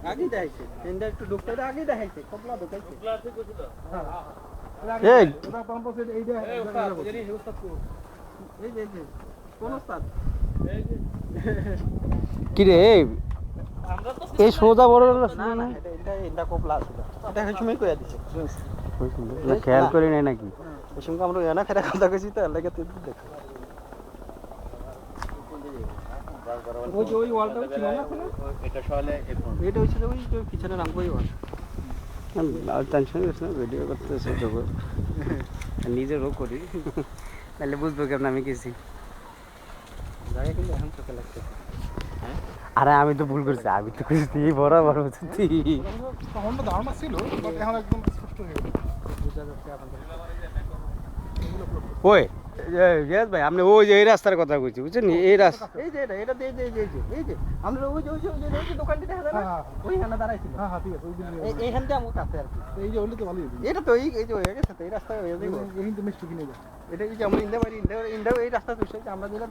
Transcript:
আগে দেখাইছে একটু ঢুকতে আগে দেখাইছে কপলা ঢুকাইছে কিরে এই সোজা বড় না এটা কপলা ছিল এটা সময় কইয়া দিছে খেয়াল করি নাই নাকি ওই সঙ্গে আমরা এনা খেলা কথা কইছি তো লাগে তুই দেখো ওই ওয়ালটা ছিল না এটা সহলে এটা হইছিল ওই যে পিছনে রামকই ওয়াল টেনশন করিস না ভিডিও করতেছে নিজেরও করি তাহলে বুঝবো কেমন আমি গেছি জায়গা কিন্তু এখন চোখে লাগতেছে আরে আমি তো ভুল করছি আমি তো কইছি বরাবর বুঝছি তখন তো ধারণা ছিল বাট এখন একদম স্পষ্ট হয়ে গেল বুঝা যাচ্ছে আপনাদের ওই রিয়াজ ভাই আপনি ওই যে এই রাস্তার কথা কইছি বুঝছেন এই রাস্তা এই যে এটা এই যে আমরা ওই যে দোকানটি দেখা যায় না ওই হানা দাঁড়াইছিল হ্যাঁ ঠিক আছে ওই দিন এইখানটা আমার কাছে আর কি এই যে হলে তো ভালোই এটা তো এই যে হয়ে গেছে তো এই রাস্তায় হয়ে যাবে এই কিন্তু মিষ্টি কিনে যায় এটা এই যে আমরা ইন্দা এই রাস্তা তো আমরা যেটা